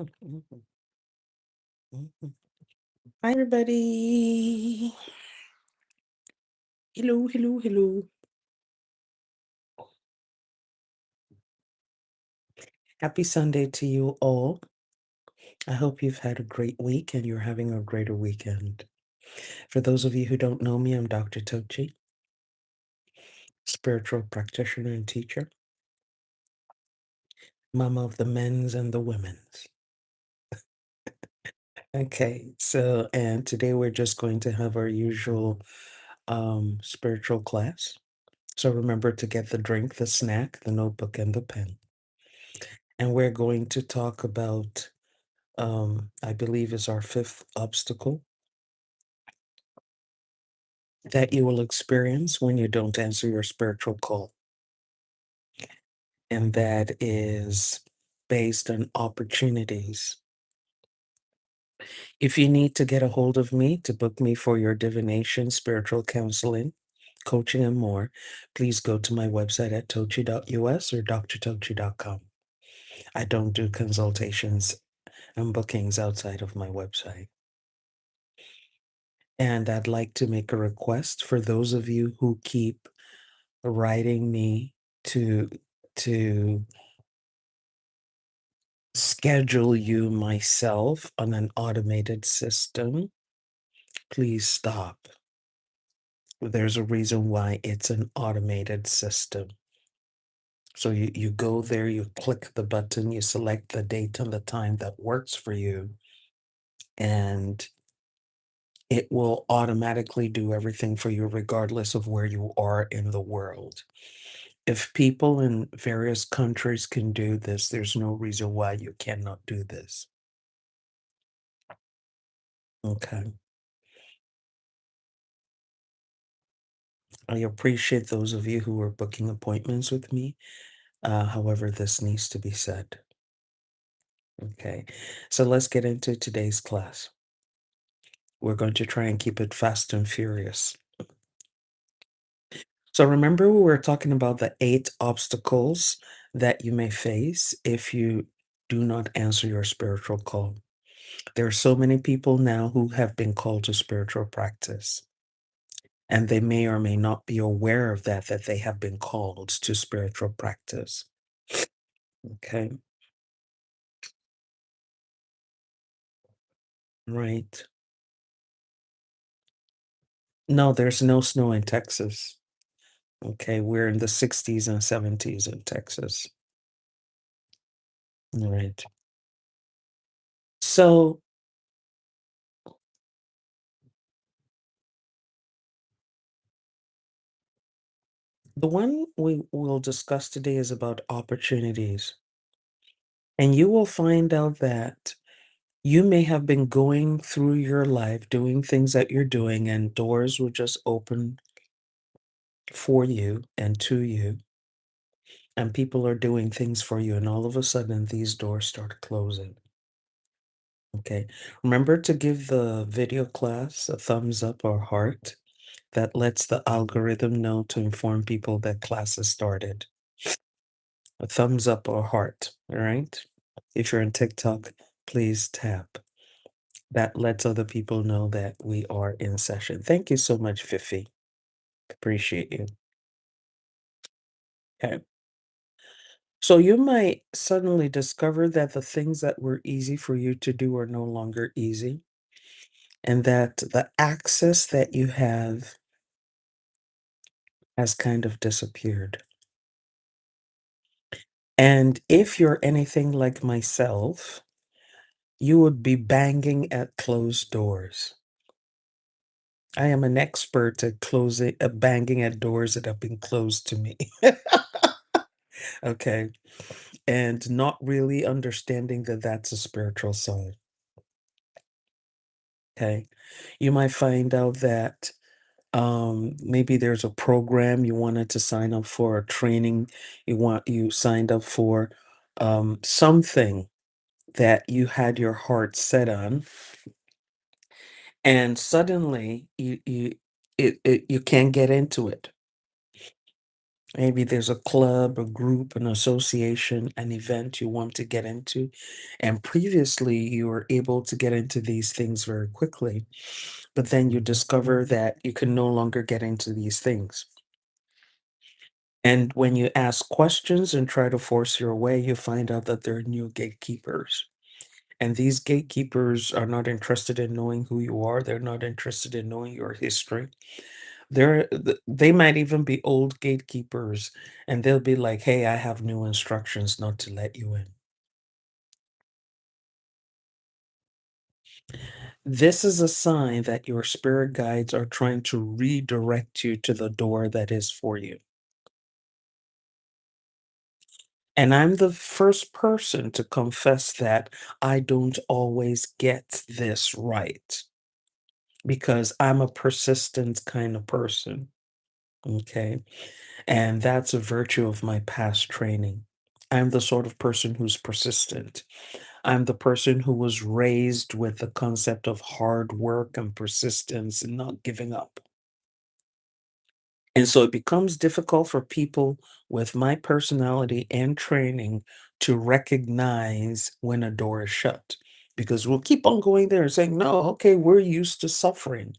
Hi, everybody. Hello, hello, hello. Happy Sunday to you all. I hope you've had a great week and you're having a greater weekend. For those of you who don't know me, I'm Dr. Tochi, spiritual practitioner and teacher, mama of the men's and the women's. Okay, and today we're just going to have our usual spiritual class. So remember to get the drink, the snack, the notebook, and the pen. And we're going to talk about, I believe is our fifth obstacle that you will experience when you don't answer your spiritual call. And that is based on opportunities. If you need to get a hold of me to book me for your divination, spiritual counseling, coaching, and more, please go to my website at tochi.us or drtochi.com. I don't do consultations and bookings outside of my website. And I'd like to make a request for those of you who keep writing me to schedule you myself on an automated system. Please stop. There's a reason why it's an automated system. So you go there, you click the button, you select the date and the time that works for you, and it will automatically do everything for you, regardless of where you are in the world. If people in various countries can do this, there's no reason why you cannot do this. Okay. I appreciate those of you who are booking appointments with me. However, this needs to be said. Okay. So let's get into today's class. We're going to try and keep it fast and furious. So remember, we were talking about the 8 obstacles that you may face if you do not answer your spiritual call. There are so many people now who have been called to spiritual practice, and they may or may not be aware of that they have been called to spiritual practice. Okay, right. No, there's no snow in Texas. Okay, we're in the 60s and 70s in Texas. Right. So the one we will discuss today is about opportunities. And you will find out that you may have been going through your life doing things that you're doing, and doors will just open for you and to you, and people are doing things for you, and all of a sudden these doors start closing. Okay. Remember to give the video class a thumbs up or heart. That lets the algorithm know to inform people that class has started. A thumbs up or heart, all right? If you're on TikTok, please tap. That lets other people know that we are in session. Thank you so much, Fifi. Appreciate you. Okay. So you might suddenly discover that the things that were easy for you to do are no longer easy, and that the access that you have has kind of disappeared. And if you're anything like myself, you would be banging at closed doors. I am an expert at banging at doors that have been closed to me. Okay. And not really understanding that that's a spiritual side. Okay. You might find out that maybe there's a program you wanted to sign up for, a training you signed up for, something that you had your heart set on, and suddenly you can't get into it. Maybe there's a club, a group, an association, an event you want to get into. And previously, you were able to get into these things very quickly. But then you discover that you can no longer get into these things. And when you ask questions and try to force your way, you find out that there are new gatekeepers. And these gatekeepers are not interested in knowing who you are. They're not interested in knowing your history. They might even be old gatekeepers, and they'll be like, "Hey, I have new instructions not to let you in." This is a sign that your spirit guides are trying to redirect you to the door that is for you. And I'm the first person to confess that I don't always get this right because I'm a persistent kind of person. Okay. And that's a virtue of my past training. I'm the sort of person who's persistent. I'm the person who was raised with the concept of hard work and persistence and not giving up. And so it becomes difficult for people with my personality and training to recognize when a door is shut because we'll keep on going there and saying, no, okay, we're used to suffering.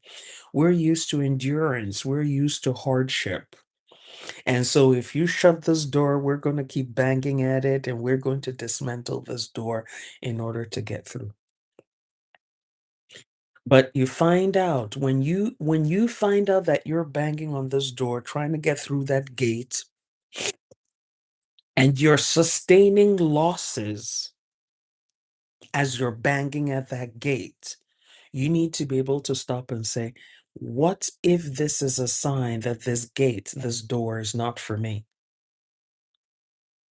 We're used to endurance. We're used to hardship. And so if you shut this door, we're going to keep banging at it and we're going to dismantle this door in order to get through. But you find out when you find out that you're banging on this door trying to get through that gate and you're sustaining losses as you're banging at that gate, you need to be able to stop and say, what if this is a sign that this gate, this door is not for me?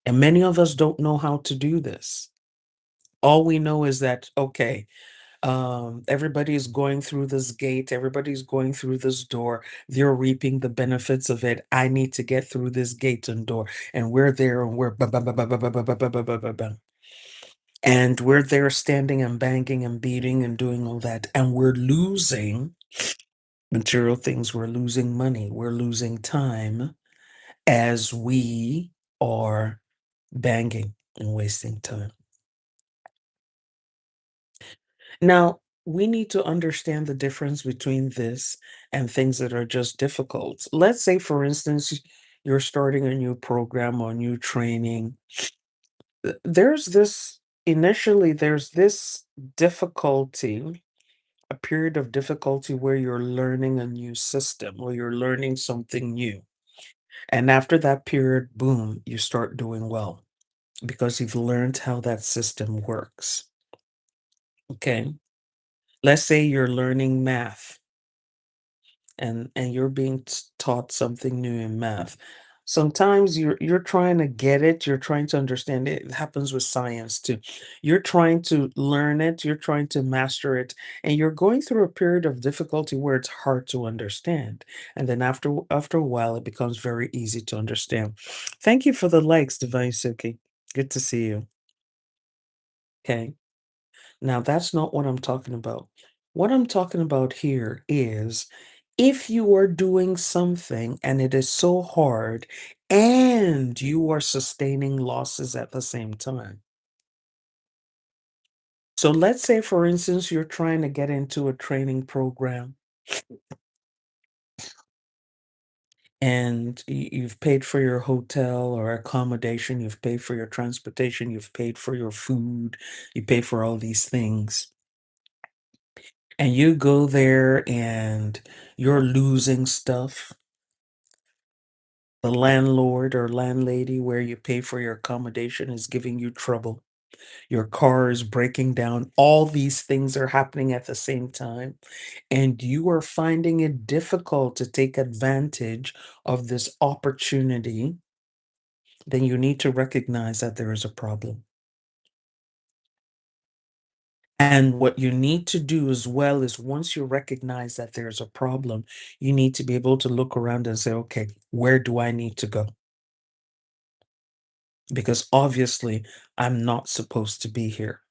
And many of us don't know how to do this. All we know is that, okay, everybody's going through this gate, everybody's going through this door, they're reaping the benefits of it. I need to get through this gate and door, and we're there and we're ba- ba- ba- ba- ba- ba- ba- ba- ba- ba- ba- ba- ba. And we're there standing and banging and beating and doing all that, and we're losing material things, we're losing money, we're losing time as we are banging and wasting time. Now, we need to understand the difference between this and things that are just difficult. Let's say, for instance, you're starting a new program or new training. There's this, initially, there's this difficulty, a period of difficulty where you're learning a new system or you're learning something new. And after that period, boom, you start doing well because you've learned how that system works. Okay. Let's say you're learning math and you're being taught something new in math. Sometimes you're trying to get it, you're trying to understand it. It happens with science too. You're trying to learn it, you're trying to master it, and you're going through a period of difficulty where it's hard to understand. And then after a while it becomes very easy to understand. Thank you for the likes, Divine Suki. Good to see you. Okay. Now, that's not what I'm talking about. What I'm talking about here is if you are doing something and it is so hard and you are sustaining losses at the same time. So let's say, for instance, you're trying to get into a training program and you've paid for your hotel or accommodation, you've paid for your transportation, you've paid for your food, you pay for all these things. And you go there and you're losing stuff. The landlord or landlady where you pay for your accommodation is giving you trouble. Your car is breaking down. All these things are happening at the same time. And you are finding it difficult to take advantage of this opportunity. Then you need to recognize that there is a problem. And what you need to do as well is once you recognize that there's a problem, you need to be able to look around and say, okay, where do I need to go? Because obviously, I'm not supposed to be here.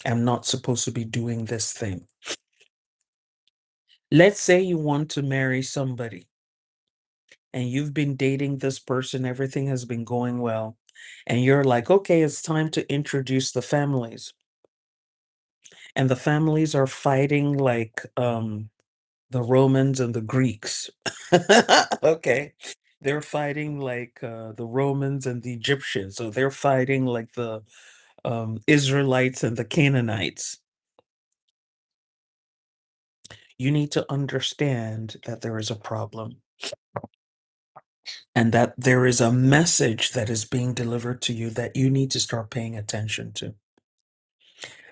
I'm not supposed to be doing this thing. Let's say you want to marry somebody and you've been dating this person, everything has been going well, and you're like, okay, it's time to introduce the families. And the families are fighting like the Romans and the Greeks. Okay. They're fighting like the Romans and the Egyptians. So they're fighting like the Israelites and the Canaanites. You need to understand that there is a problem and that there is a message that is being delivered to you that you need to start paying attention to.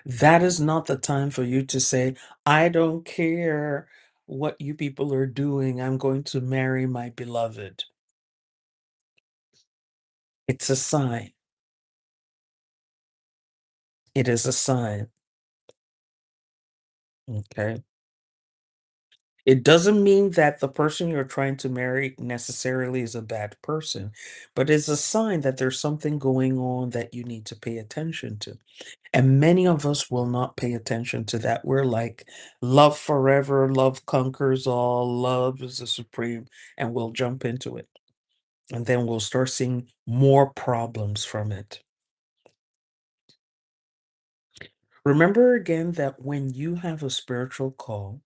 That is not the time for you to say, I don't care what you people are doing. I'm going to marry my beloved. It's a sign. It is a sign. Okay. It doesn't mean that the person you're trying to marry necessarily is a bad person, but it's a sign that there's something going on that you need to pay attention to. And many of us will not pay attention to that. We're like, love forever, love conquers all, love is the supreme, and we'll jump into it. And then we'll start seeing more problems from it. Remember again that when you have a spiritual call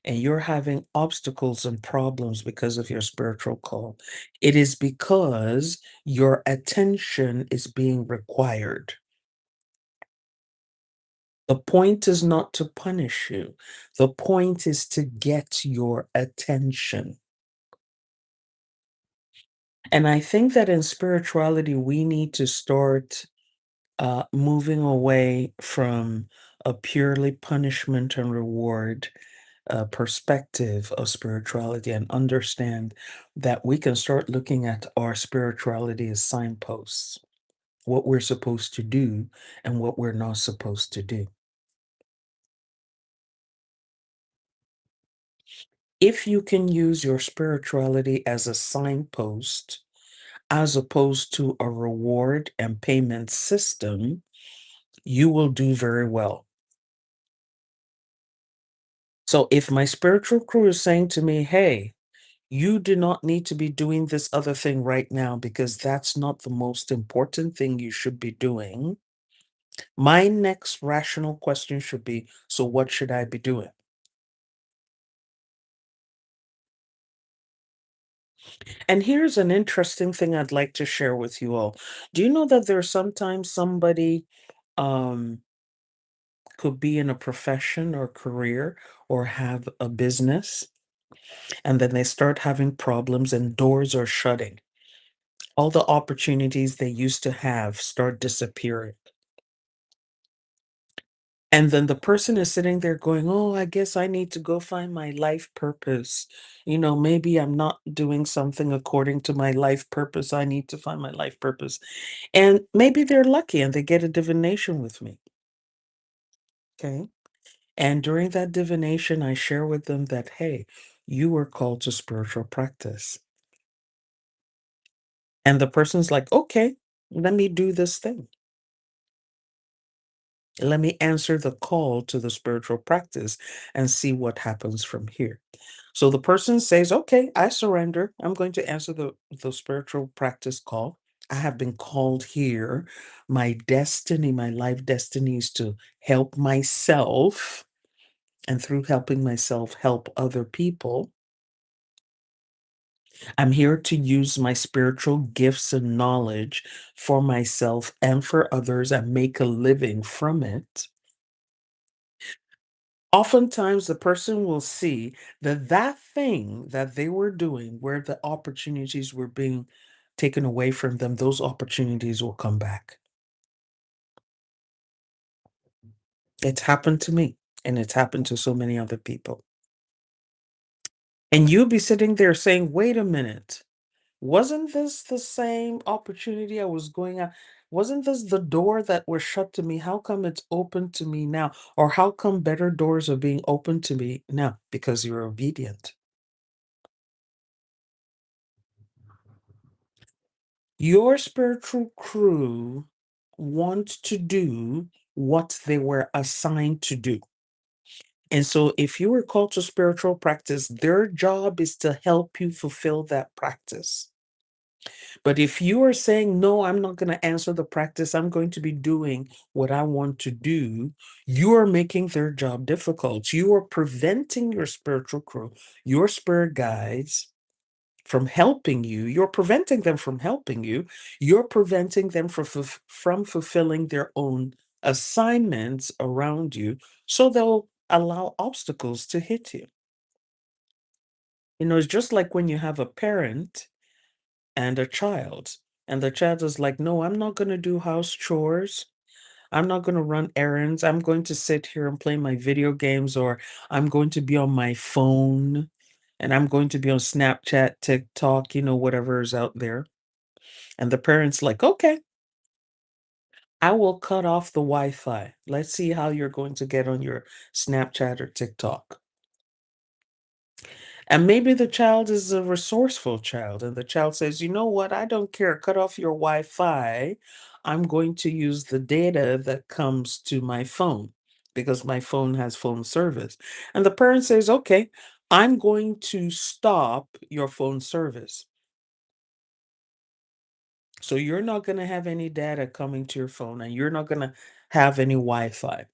and you're having obstacles and problems because of your spiritual call, it is because your attention is being required. The point is not to punish you. The point is to get your attention. And I think that in spirituality, we need to start moving away from a purely punishment and reward perspective of spirituality and understand that we can start looking at our spirituality as signposts, what we're supposed to do and what we're not supposed to do. If you can use your spirituality as a signpost as opposed to a reward and payment system, you will do very well. So if my spiritual crew is saying to me, hey, you do not need to be doing this other thing right now because that's not the most important thing you should be doing. My next rational question should be, so what should I be doing? And here's an interesting thing I'd like to share with you all. Do you know that there's sometimes somebody um, could be in a profession or career or have a business, and then they start having problems and doors are shutting. All the opportunities they used to have start disappearing. And then the person is sitting there going, oh, I guess I need to go find my life purpose. Maybe I'm not doing something according to my life purpose. I need to find my life purpose. And maybe they're lucky and they get a divination with me. Okay. And during that divination, I share with them that, hey, you were called to spiritual practice. And the person's like, okay, let me do this thing. Let me answer the call to the spiritual practice and see what happens from here. So the person says, okay, I surrender. I'm going to answer the spiritual practice call. I have been called here. My destiny, my life destiny is to help myself. And through helping myself, help other people. I'm here to use my spiritual gifts and knowledge for myself and for others and make a living from it. Oftentimes, the person will see that that thing that they were doing, where the opportunities were being taken away from them, those opportunities will come back. It's happened to me, and it's happened to so many other people. And you'll be sitting there saying, wait a minute. Wasn't this the same opportunity I was going at? Wasn't this the door that was shut to me? How come it's open to me now? Or how come better doors are being opened to me now? Because you're obedient. Your spiritual crew want to do what they were assigned to do. And so if you were called to spiritual practice, their job is to help you fulfill that practice. But if you are saying, no, I'm not going to answer the practice, I'm going to be doing what I want to do, you are making their job difficult. You are preventing your spiritual crew, your spirit guides, from helping you. You're preventing them from helping you. You're preventing them from fulfilling their own assignments around you. So they'll allow obstacles to hit you. It's just like when you have a parent and a child, and the child is like, no, I'm not going to do house chores. I'm not going to run errands. I'm going to sit here and play my video games, or I'm going to be on my phone, and I'm going to be on Snapchat, TikTok, whatever is out there. And the parent's like, okay, I will cut off the Wi Fi. Let's see how you're going to get on your Snapchat or TikTok. And maybe the child is a resourceful child, and the child says, you know what? I don't care. Cut off your Wi Fi. I'm going to use the data that comes to my phone because my phone has phone service. And the parent says, okay, I'm going to stop your phone service. So you're not going to have any data coming to your phone, and you're not going to have any Wi Fi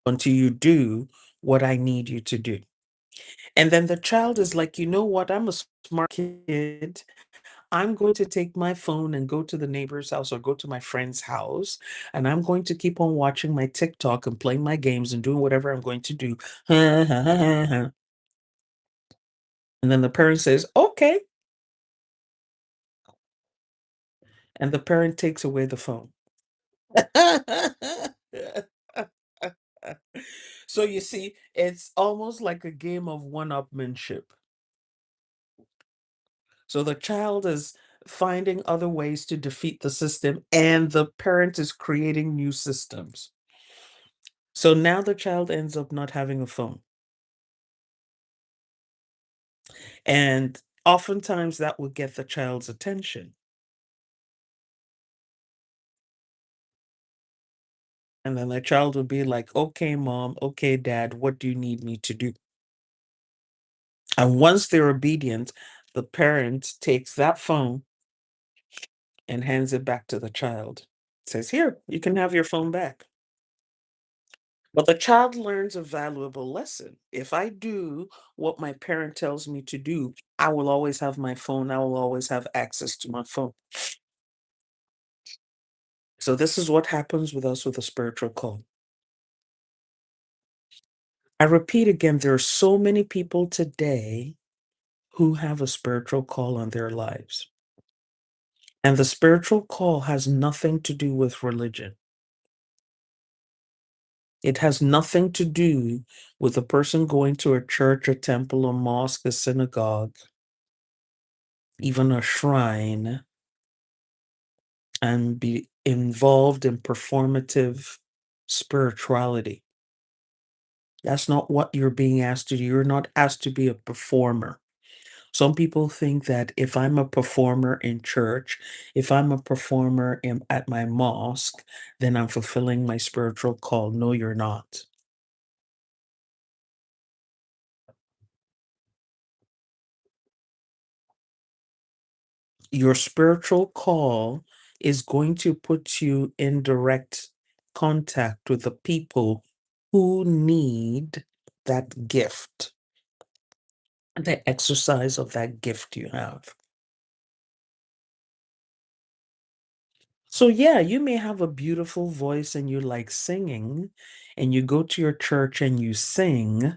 until you do what I need you to do. And then the child is like, you know what? I'm a smart kid. I'm going to take my phone and go to the neighbor's house or go to my friend's house, and I'm going to keep on watching my TikTok and playing my games and doing whatever I'm going to do. And then the parent says, okay. And the parent takes away the phone. So you see, it's almost like a game of one-upmanship. So the child is finding other ways to defeat the system, and the parent is creating new systems. So now the child ends up not having a phone. And oftentimes that will get the child's attention. And then the child will be like, okay, mom, okay, dad, what do you need me to do? And once they're obedient, the parent takes that phone and hands it back to the child. Says, here, you can have your phone back. But the child learns a valuable lesson. If I do what my parent tells me to do, I will always have my phone. I will always have access to my phone. So this is what happens with us with a spiritual call. I repeat again, there are so many people today who have a spiritual call on their lives. And the spiritual call has nothing to do with religion. It has nothing to do with a person going to a church, a temple, a mosque, a synagogue, even a shrine, and be involved in performative spirituality. That's not what you're being asked to do. You're not asked to be a performer. Some people think that if I'm a performer in church, if I'm a performer at my mosque, then I'm fulfilling my spiritual call. No, you're not. Your spiritual call is going to put you in direct contact with the people who need that gift, the exercise of that gift you have. So, yeah, you may have a beautiful voice and you like singing, and you go to your church and you sing,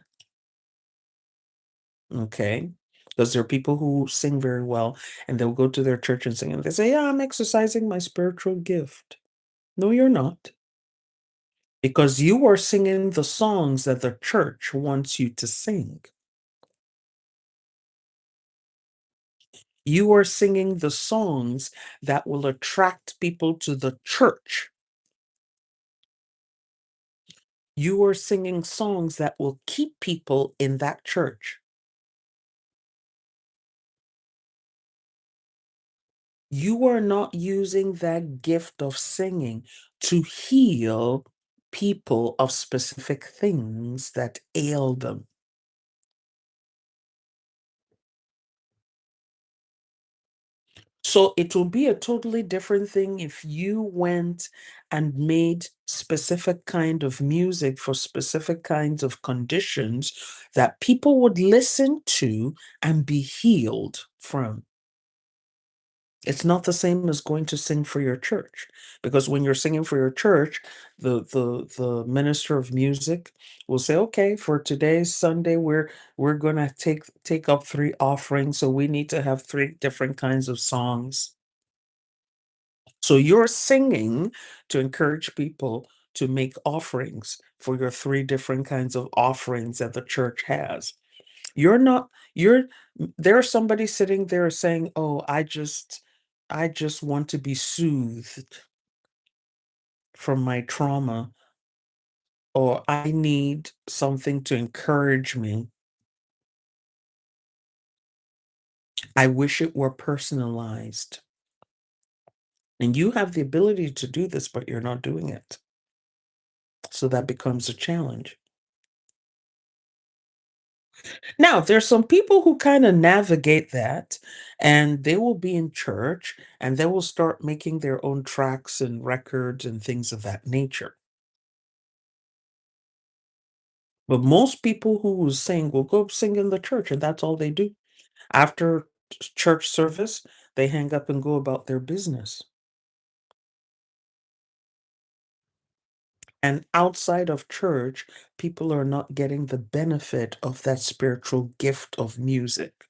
okay? Because there are people who sing very well and they'll go to their church and sing, and they say, yeah, I'm exercising my spiritual gift. No, you're not. Because you are singing the songs that the church wants you to sing. You are singing the songs that will attract people to the church. You are singing songs that will keep people in that church. You are not using that gift of singing to heal people of specific things that ail them. So it will be a totally different thing if you went and made specific kind of music for specific kinds of conditions that people would listen to and be healed from. It's not the same as going to sing for your church, because when you're singing for your church, the minister of music will say, "Okay, for today's Sunday, we're gonna take up 3 offerings, so we need to have 3 different kinds of songs." So you're singing to encourage people to make offerings for your 3 different kinds of offerings that the church has. You're not you're There's somebody sitting there saying, "Oh, I just want to be soothed from my trauma," or "I need something to encourage me. I wish it were personalized." And you have the ability to do this, but you're not doing it. So that becomes a challenge. Now, there's some people who kind of navigate that, and they will be in church and they will start making their own tracks and records and things of that nature. But most people who will sing will go sing in the church, and that's all they do. After church service, they hang up and go about their business. And outside of church, people are not getting the benefit of that spiritual gift of music.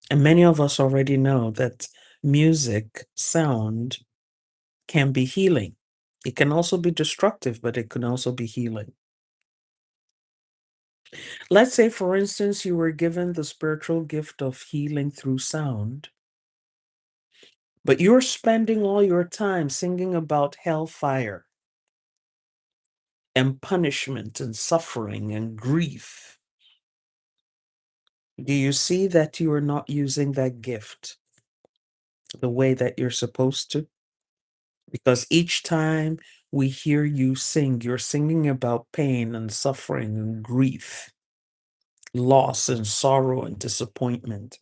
And many of us already know that music, sound, can be healing. It can also be destructive, but it can also be healing. Let's say, for instance, you were given the spiritual gift of healing through sound, but you're spending all your time singing about hellfire and punishment and suffering and grief. Do you see that you are not using that gift the way that you're supposed to? Because each time we hear you sing, you're singing about pain and suffering and grief, loss and sorrow and disappointment.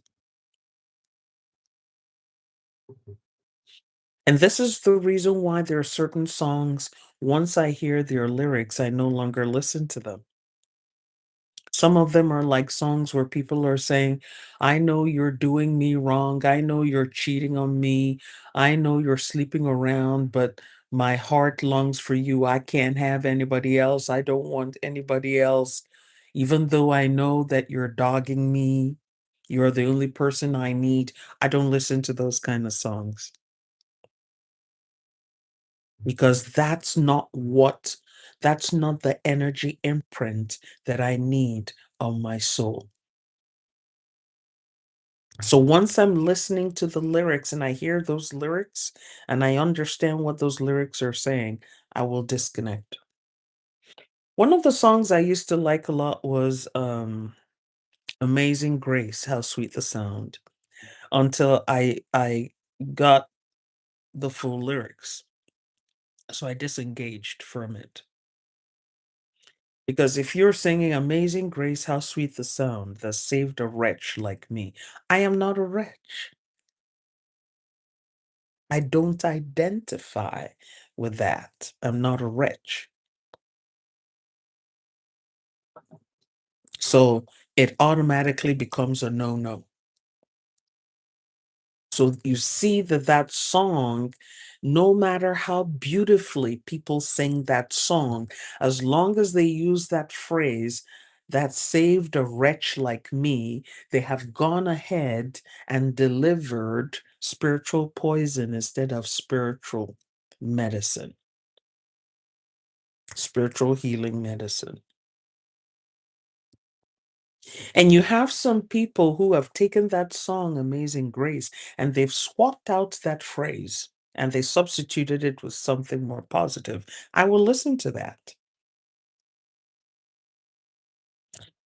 And this is the reason why there are certain songs, once I hear their lyrics, I no longer listen to them. Some of them are like songs where people are saying, "I know you're doing me wrong. I know you're cheating on me. I know you're sleeping around, but my heart longs for you. I can't have anybody else. I don't want anybody else. Even though I know that you're dogging me, you're the only person I need." I don't listen to those kind of songs because that's not the energy imprint that I need on my soul. So once I'm listening to the lyrics and I hear those lyrics and I understand what those lyrics are saying, I will disconnect. One of the songs I used to like a lot was Amazing Grace, How Sweet the Sound, until I got the full lyrics. So I disengaged from it. Because if you're singing Amazing Grace, How Sweet the Sound that saved a wretch like me, I am not a wretch. I don't identify with that. I'm not a wretch. So it automatically becomes a no no. So you see that that song, no matter how beautifully people sing that song, as long as they use that phrase, that saved a wretch like me, they have gone ahead and delivered spiritual poison instead of spiritual medicine, spiritual healing medicine. And you have some people who have taken that song, Amazing Grace, and they've swapped out that phrase and they substituted it with something more positive. I will listen to that.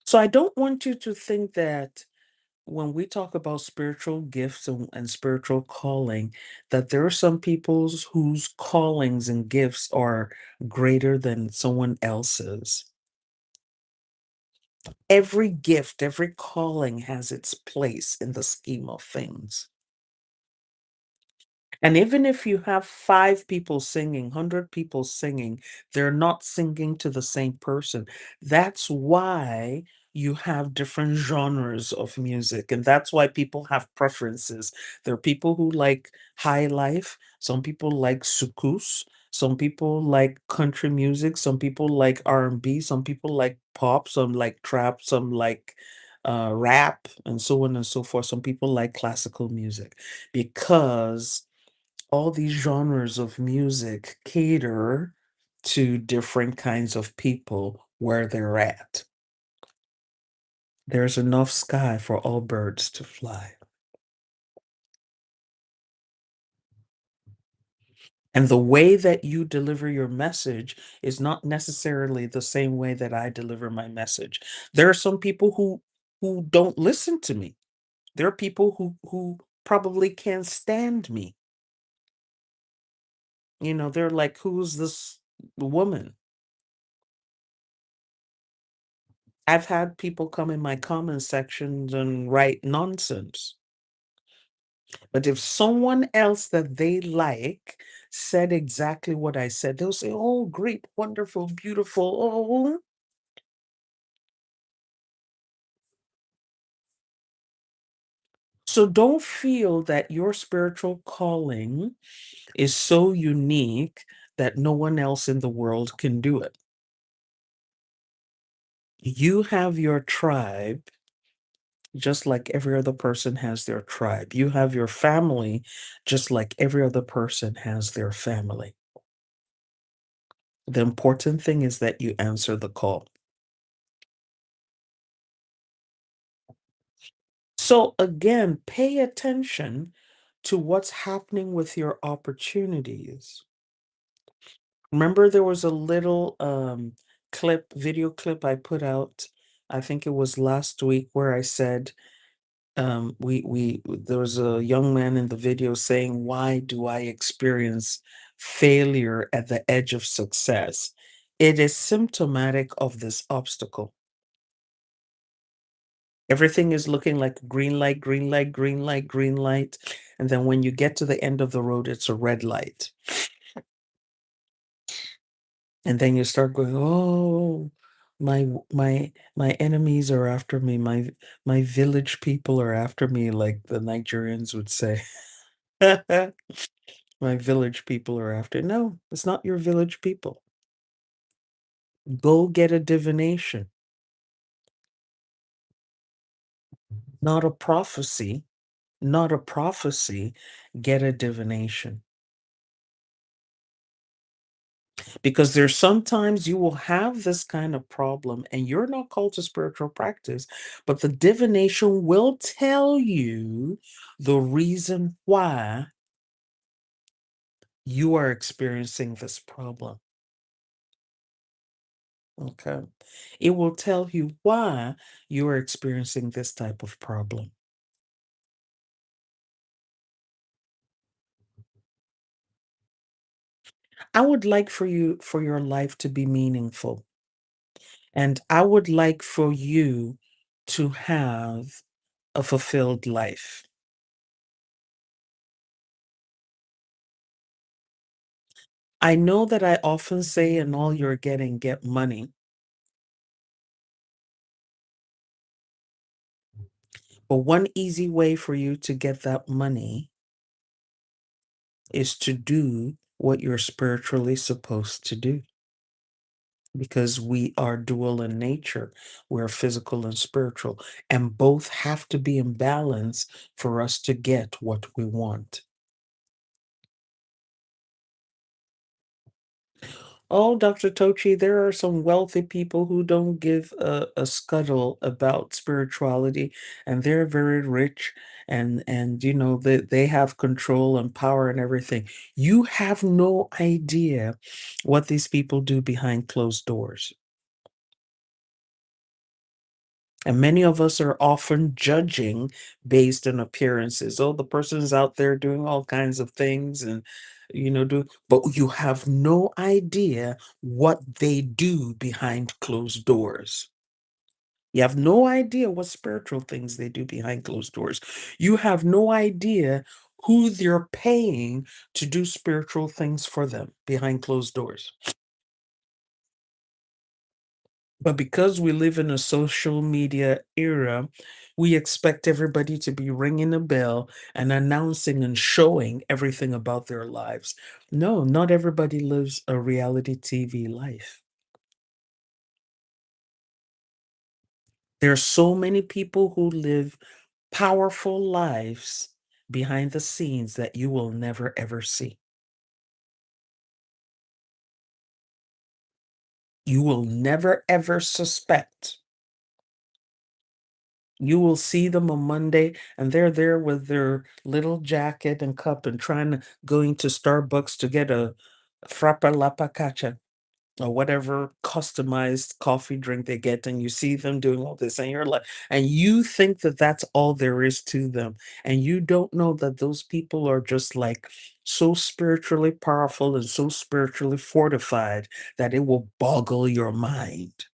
So I don't want you to think that when we talk about spiritual gifts and spiritual calling, that there are some people's whose callings and gifts are greater than someone else's. Every gift, every calling has its place in the scheme of things. And even if you have 5 people singing, 100 people singing, they're not singing to the same person. That's why you have different genres of music, and that's why people have preferences. There are people who like high life, some people like soukous, some people like country music, some people like R&B, some people like pop, some like trap, some like rap, and so on and so forth. Some people like classical music because all these genres of music cater to different kinds of people where they're at. There's enough sky for all birds to fly. And the way that you deliver your message is not necessarily the same way that I deliver my message. There are some people who don't listen to me. There are people who probably can't stand me. You know, they're like, who's this woman? I've had people come in my comment sections and write nonsense. But if someone else that they like said exactly what I said, they'll say, oh, great, wonderful, beautiful. Oh, so don't feel that your spiritual calling is so unique that no one else in the world can do it. You have your tribe just like every other person has their tribe. You have your family just like every other person has their family. The important thing is that you answer the call. So again, pay attention to what's happening with your opportunities. Remember there was a little video clip I put out, I think it was last week, where I said we there was a young man in the video saying, why do I experience failure at the edge of success? It is symptomatic of this obstacle. Everything is looking like a green light, green light, green light, green light. And then when you get to the end of the road, it's a red light. And then you start going, oh, my enemies are after me. My village people are after me, like the Nigerians would say. My village people are after. No, it's not your village people. Go get a divination, not a prophecy, not a prophecy. Get a divination. Because there's sometimes you will have this kind of problem and you're not called to spiritual practice, but the divination will tell you the reason why you are experiencing this problem. Okay. It will tell you why you are experiencing this type of problem. I would like for your life to be meaningful. And I would like for you to have a fulfilled life. I know that I often say, and all you're getting, get money. But one easy way for you to get that money is to do what you're spiritually supposed to do. Because we are dual in nature, we're physical and spiritual, and both have to be in balance for us to get what we want. Oh, Dr. Tochi, there are some wealthy people who don't give a scuttle about spirituality, and they're very rich, and you know they have control and power and everything. You have no idea what these people do behind closed doors. And many of us are often judging based on appearances. Oh, the person is out there doing all kinds of things and, but you have no idea what they do behind closed doors. You have no idea what spiritual things they do behind closed doors. You have no idea who they're paying to do spiritual things for them behind closed doors. But because we live in a social media era, we expect everybody to be ringing a bell and announcing and showing everything about their lives. No, not everybody lives a reality TV life. There are so many people who live powerful lives behind the scenes that you will never ever see. You will never ever suspect. You will see them on Monday and they're there with their little jacket and cup and going to Starbucks to get a frappa lapa cacha or whatever customized coffee drink they get, and you see them doing all this and you're like, and you think that that's all there is to them, and you don't know that those people are just like so spiritually powerful and so spiritually fortified that it will boggle your mind.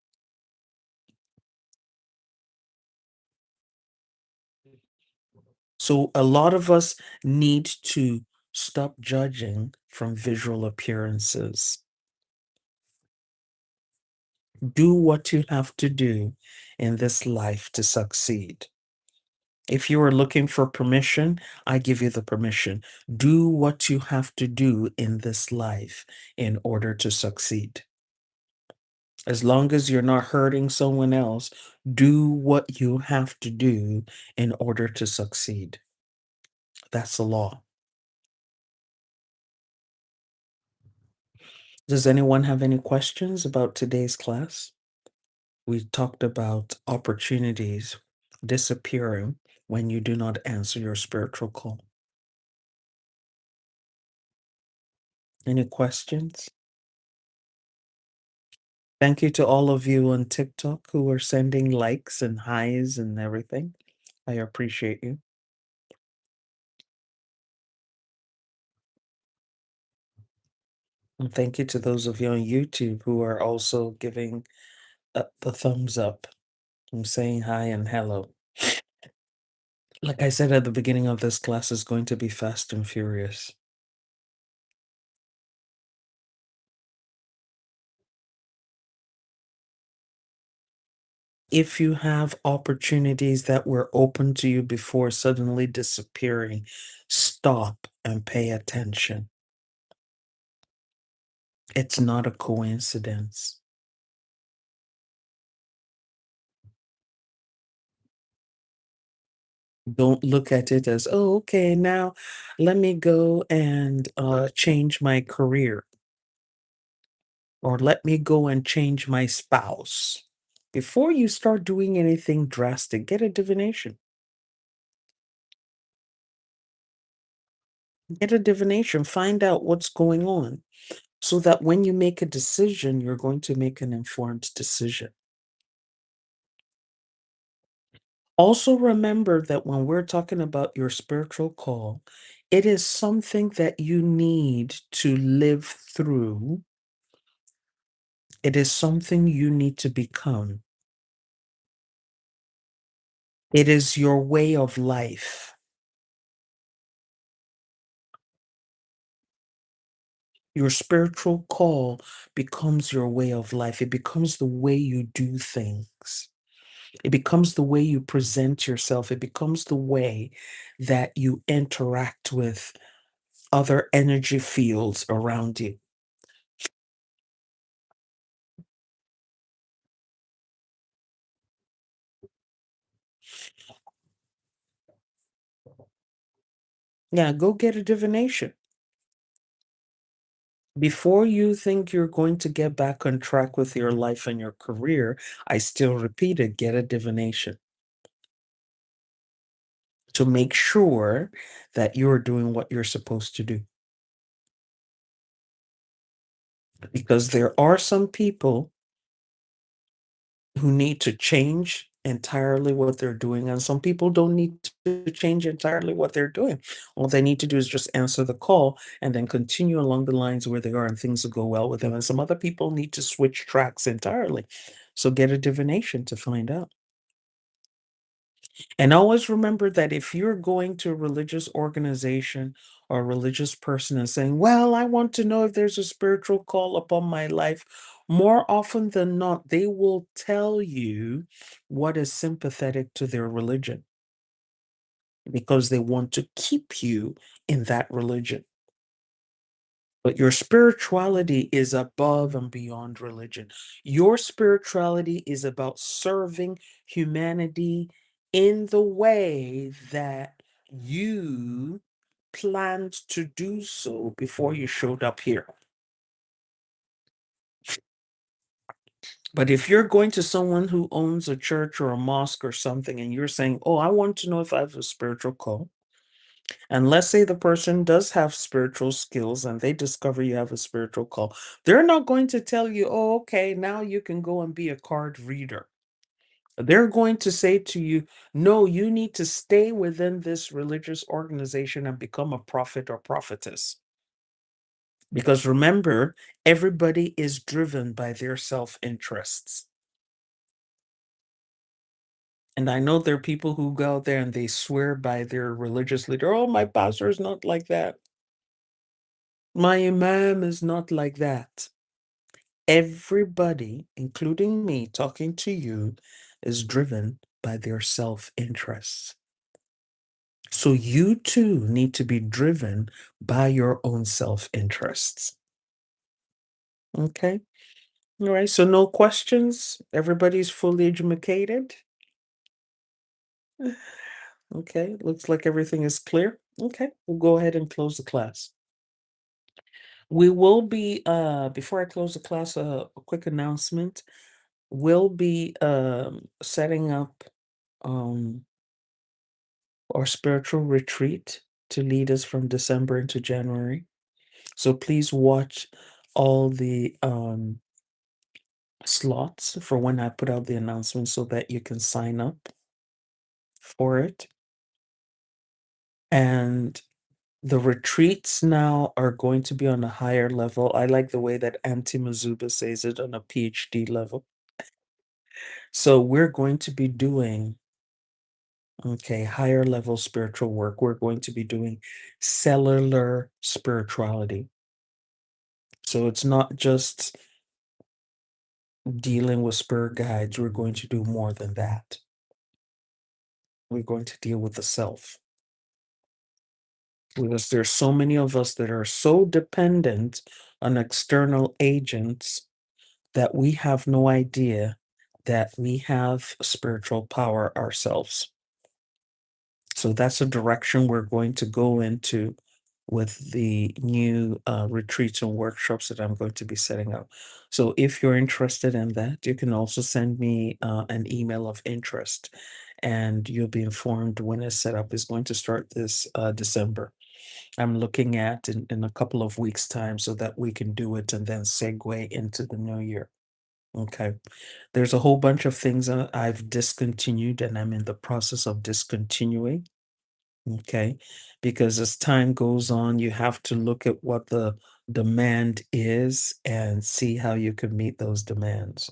So a lot of us need to stop judging from visual appearances. Do what you have to do in this life to succeed. If you are looking for permission, I give you the permission. Do what you have to do in this life in order to succeed. As long as you're not hurting someone else, do what you have to do in order to succeed. That's the law. Does anyone have any questions about today's class? We talked about opportunities disappearing when you do not answer your spiritual call. Any questions? Thank you to all of you on TikTok who are sending likes and highs and everything. I appreciate you. And thank you to those of you on YouTube who are also giving the thumbs up. I'm saying hi and hello. Like I said at the beginning of this class, is going to be fast and furious. If you have opportunities that were open to you before suddenly disappearing, stop and pay attention. It's not a coincidence. Don't look at it as, oh, okay, now let me go and change my career, or let me go and change my spouse. Before you start doing anything drastic, get a divination. Get a divination, find out what's going on so that when you make a decision, you're going to make an informed decision. Also, remember that when we're talking about your spiritual call, it is something that you need to live through. It is something you need to become. It is your way of life. Your spiritual call becomes your way of life. It becomes the way you do things. It becomes the way you present yourself. It becomes the way that you interact with other energy fields around you. Yeah, go get a divination. Before you think you're going to get back on track with your life and your career, I still repeat it, get a divination to make sure that you're doing what you're supposed to do. Because there are some people who need to change entirely what they're doing, and some people don't need to change entirely what they're doing. All they need to do is just answer the call and then continue along the lines where they are, and things will go well with them. And some other people need to switch tracks entirely. So get a divination to find out. And always remember that if you're going to a religious organization or a religious person and saying, well, I want to know if there's a spiritual call upon my life, more often than not, they will tell you what is sympathetic to their religion because they want to keep you in that religion. But your spirituality is above and beyond religion. Your spirituality is about serving humanity in the way that you planned to do so before you showed up here. But if you're going to someone who owns a church or a mosque or something and you're saying, oh, I want to know if I have a spiritual call, and let's say the person does have spiritual skills and they discover you have a spiritual call, they're not going to tell you, oh, okay, now you can go and be a card reader. They're going to say to you, no, you need to stay within this religious organization and become a prophet or prophetess. Because remember, everybody is driven by their self interests. And I know there are people who go out there and they swear by their religious leader, oh, my pastor is not like that. My imam is not like that. Everybody, including me talking to you, is driven by their self interests. So you too need to be driven by your own self interests. Okay. All right. So no questions. Everybody's fully educated. Okay. Looks like everything is clear. Okay. We'll go ahead and close the class. We will be, before I close the class, a quick announcement. We'll be setting up um, our spiritual retreat to lead us from December into January. So please watch all the slots for when I put out the announcement so that you can sign up for it. And the retreats now are going to be on a higher level. I like the way that Auntie Mazuba says it, on a PhD level. So we're going to be doing, okay, higher level spiritual work. We're going to be doing cellular spirituality. So it's not just dealing with spirit guides. We're going to do more than that. We're going to deal with the self. Because there's so many of us that are so dependent on external agents that we have no idea that we have spiritual power ourselves. So that's a direction we're going to go into with the new retreats and workshops that I'm going to be setting up. So if you're interested in that, you can also send me an email of interest and you'll be informed when it's set up. It's going to start this December. I'm looking at in a couple of weeks' time so that we can do it and then segue into the new year. Okay. There's a whole bunch of things I've discontinued and I'm in the process of discontinuing. Okay. Because as time goes on, you have to look at what the demand is and see how you can meet those demands.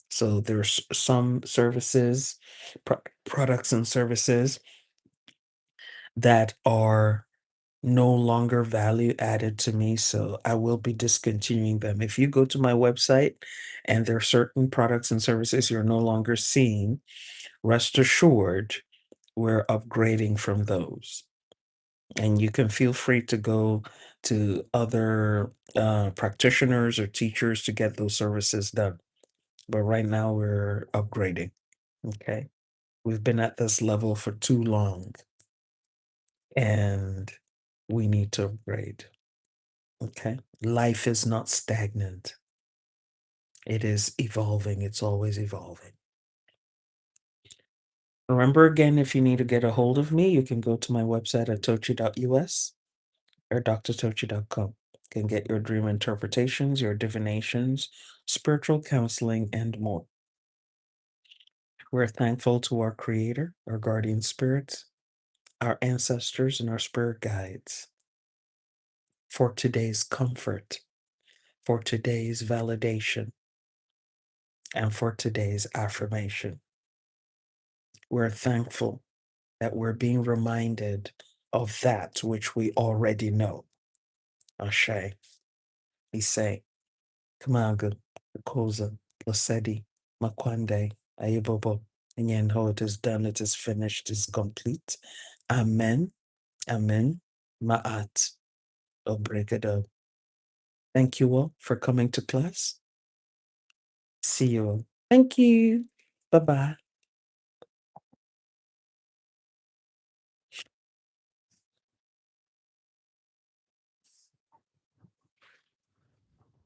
So there's some services, products and services that are no longer value added to me. So I will be discontinuing them. If you go to my website and there are certain products and services you're no longer seeing, rest assured we're upgrading from those. And you can feel free to go to other practitioners or teachers to get those services done. But right now we're upgrading. Okay. We've been at this level for too long and we need to upgrade. Okay. Life is not stagnant. It is evolving. It's always evolving. Remember again, if you need to get a hold of me, you can go to my website at tochi.us or drtochi.com. You can get your dream interpretations, your divinations, spiritual counseling, and more. We're thankful to our Creator, our guardian spirits, our ancestors, and our spirit guides for today's comfort, for today's validation, and for today's affirmation. We're thankful that we're being reminded of that which we already know. Ashe. We say, Kamaga, Koza, Lasedi, Makwande, Ayebobo, and Yenho, it is done, it is finished, it is complete. Amen. Amen. Ma'at. Obrigado. Thank you all for coming to class. See you all. Thank you. Bye bye.